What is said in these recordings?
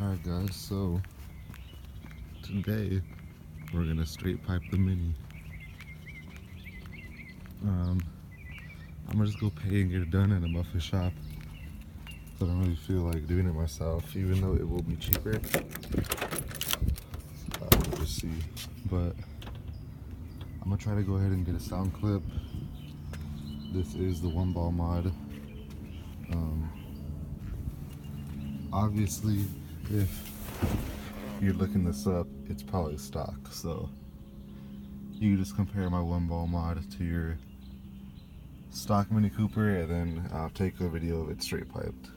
Alright guys, so today we're gonna straight pipe the Mini. I'm gonna just go pay and get it done in a muffin shop. I don't really feel like doing it myself, even though it will be cheaper. We'll just see. But I'm gonna try to go ahead and get a sound clip. This is the one ball mod. Obviously, if you're looking this up, it's probably stock, so you just compare my one ball mod to your stock Mini Cooper, and then I'll take a video of it straight piped.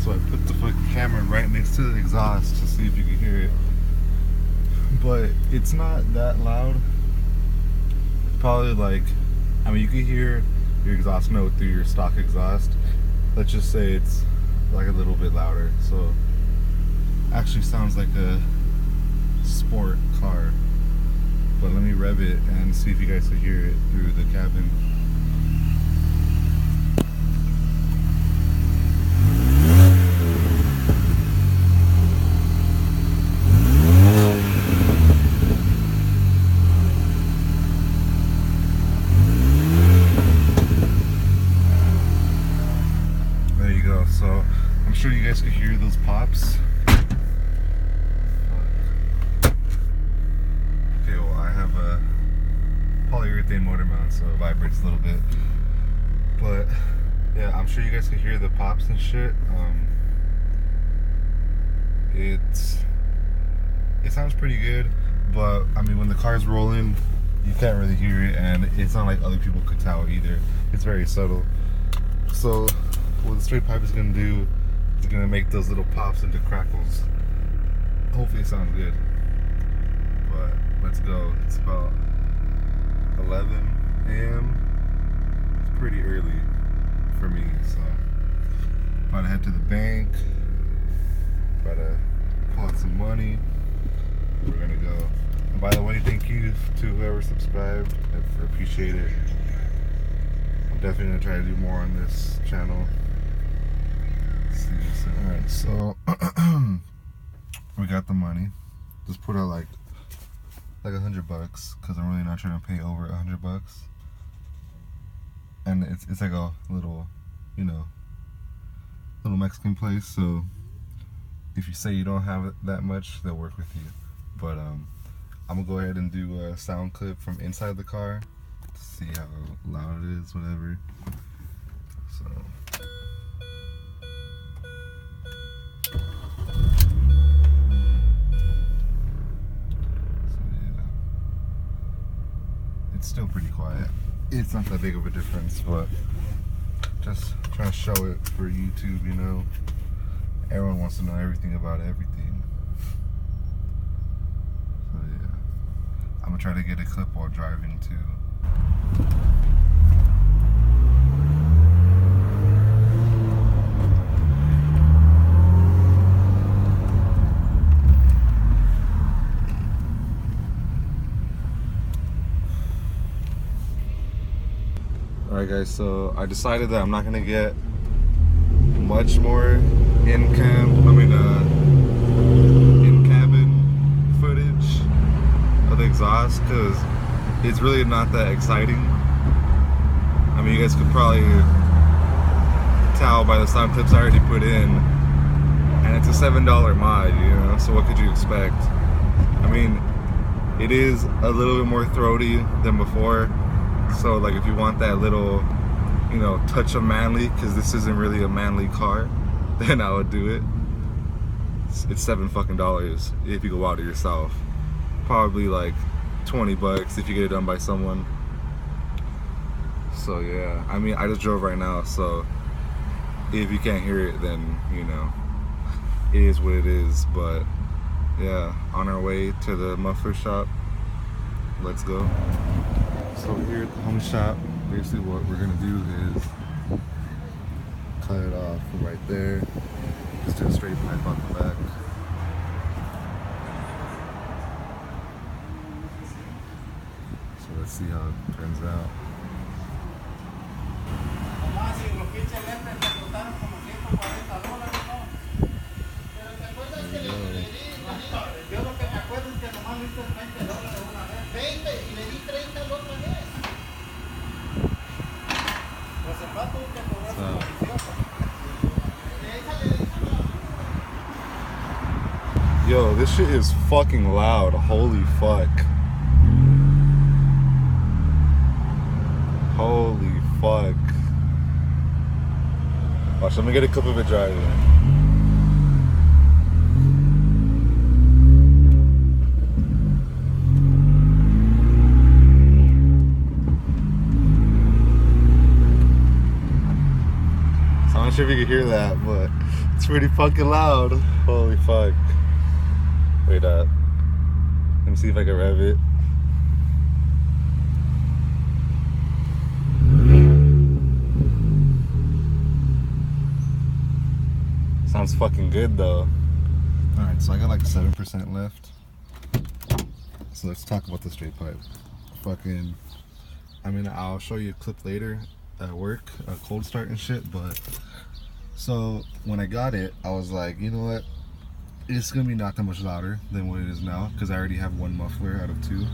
So I put the fucking camera right next to the exhaust to see if you can hear it. But it's not that loud. It's probably like, I mean, you can hear your exhaust note through your stock exhaust. Let's just say it's like a little bit louder. So actually sounds like a sport car. But let me rev it and see if you guys can hear it through the cabin. So I'm sure you guys could hear those pops. Okay, well I have a polyurethane motor mount, so it vibrates a little bit. But yeah, I'm sure you guys can hear the pops and shit. It sounds pretty good, but I mean when the car's rolling, you can't really hear it, and it's not like other people could tell either. It's very subtle. So what the straight pipe is going to do is going to make those little pops into crackles. Hopefully it sounds good. But let's go. It's about 11 a.m. It's pretty early for me, so about to head to the bank, try to pull out some money. We're going to go. And by the way, thank you to whoever subscribed. I appreciate it. I'm definitely going to try to do more on this channel. Alright, so we got the money. Just put out like $100 because I'm really not trying to pay over $100. And it's like a little, you know, little Mexican place. So if you say you don't have that much, they'll work with you. But I'm gonna go ahead and do a sound clip from inside the car to see how loud it is, whatever. So. It's still pretty quiet. It's not that big of a difference, but just trying to show it for YouTube, you know. Everyone wants to know everything about everything. So yeah, I'm gonna try to get a clip while driving too. Alright guys, so I decided that I'm not gonna get much more in-cabin footage of the exhaust because it's really not that exciting. I mean, you guys could probably tell by the sound clips I already put in, and it's a $7 mod, you know, so what could you expect? I mean, it is a little bit more throaty than before. So like if you want that little, you know, touch of manly, because this isn't really a manly car, then I would do it. It's $7 fucking if you go out it yourself. Probably like $20 if you get it done by someone. So yeah, I mean I just drove right now, so if you can't hear it, then you know, it is what it is. But yeah, on our way to the muffler shop. Let's go. So here at the home shop, basically what we're gonna do is cut it off from right there. Just do a straight pipe on the back. So let's see how it turns out. Yo, this shit is fucking loud. Holy fuck. Holy fuck. Watch, let me get a clip of it driving. So I'm not sure if you can hear that, but it's pretty fucking loud. Holy fuck. Wait up. Let me see if I can rev it. Sounds fucking good though. Alright, so I got like 7% left. So let's talk about the straight pipe. Fucking, I mean, I'll show you a clip later at work, a cold start and shit, but so when I got it, I was like, you know what? It's gonna be not that much louder than what it is now because I already have one muffler out of two.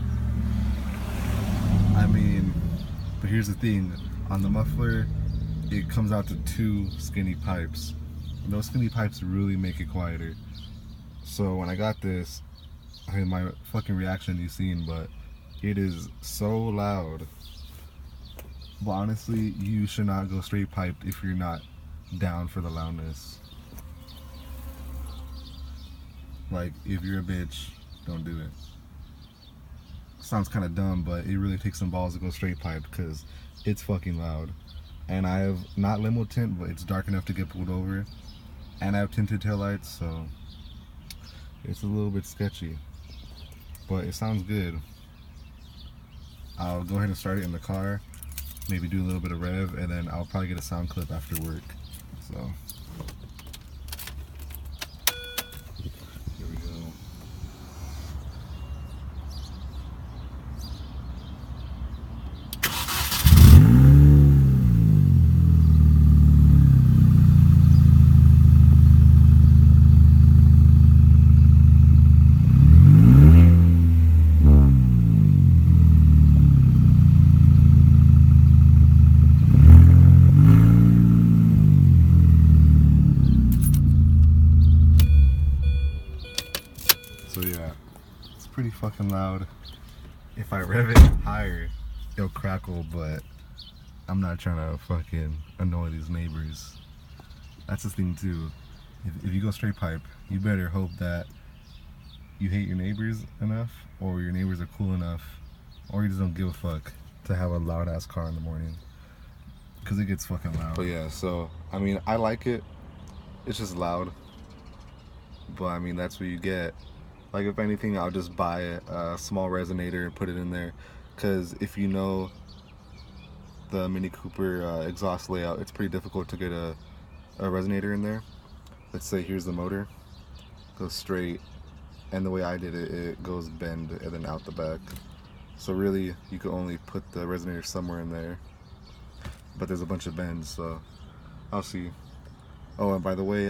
I mean, but here's the thing, on the muffler, it comes out to two skinny pipes. And those skinny pipes really make it quieter. So when I got this, I mean, my fucking reaction you've seen, but it is so loud. But honestly, you should not go straight piped if you're not down for the loudness. Like, if you're a bitch, don't do it. Sounds kind of dumb, but it really takes some balls to go straight pipe because it's fucking loud. And I have not limo tint, but it's dark enough to get pulled over. And I have tinted taillights, so it's a little bit sketchy. But it sounds good. I'll go ahead and start it in the car, maybe do a little bit of rev, and then I'll probably get a sound clip after work. So here we go. So yeah, it's pretty fucking loud. If I rev it higher, it'll crackle, but I'm not trying to fucking annoy these neighbors. That's the thing too. If you go straight pipe, you better hope that you hate your neighbors enough, or your neighbors are cool enough, or you just don't give a fuck to have a loud ass car in the morning. Cause it gets fucking loud. But yeah, so I mean, I like it. It's just loud. But I mean, that's what you get. Like, if anything, I'll just buy a small resonator and put it in there. Because if you know the Mini Cooper exhaust layout, it's pretty difficult to get a resonator in there. Let's say here's the motor, goes straight, and the way I did it, it goes bend and then out the back. So really, you could only put the resonator somewhere in there. But there's a bunch of bends, so I'll see. Oh, and by the way,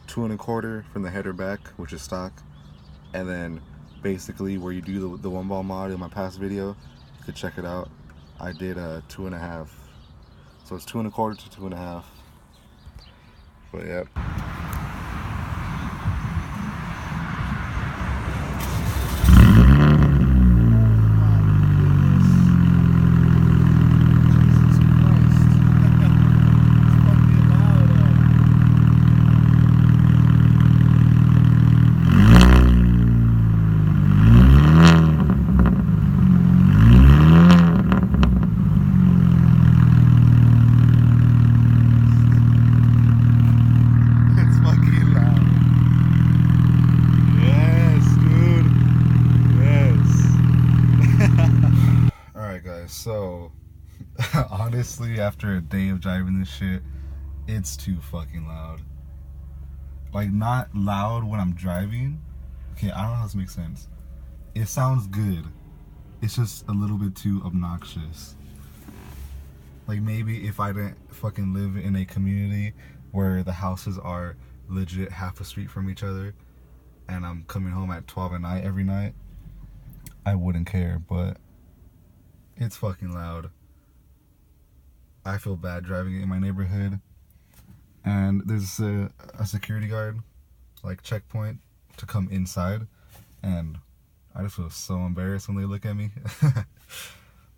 2 1/4 from the header back, which is stock, and then basically where you do the one ball mod in my past video, you could check it out. I did 2 1/2, so it's 2 1/4 to 2 1/2. But yep. honestly, after a day of driving this shit, it's too fucking loud. Like, not loud when I'm driving. Okay, I don't know how this makes sense. It sounds good. It's just a little bit too obnoxious. Like, maybe if I didn't fucking live in a community where the houses are legit half a street from each other and I'm coming home at 12 at night every night, I wouldn't care, but it's fucking loud. I feel bad driving it in my neighborhood, and there's a security guard, like checkpoint, to come inside, and I just feel so embarrassed when they look at me.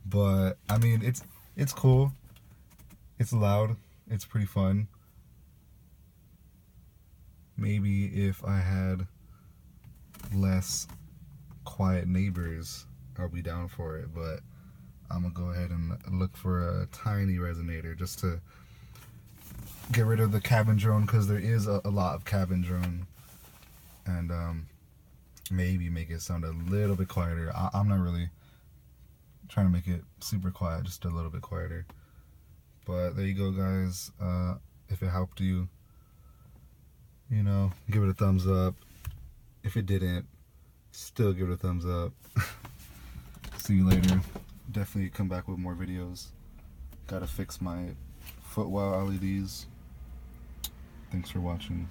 But I mean, it's cool. It's loud. It's pretty fun. Maybe if I had less quiet neighbors, I'll be down for it, but I'm gonna go ahead and look for a tiny resonator just to get rid of the cabin drone, because there is a lot of cabin drone, and maybe make it sound a little bit quieter. I'm not really trying to make it super quiet, just a little bit quieter. But there you go, guys. If it helped you, you know, give it a thumbs up. If it didn't, still give it a thumbs up. See you later. Definitely come back with more videos. Gotta fix my footwell LEDs. Thanks for watching.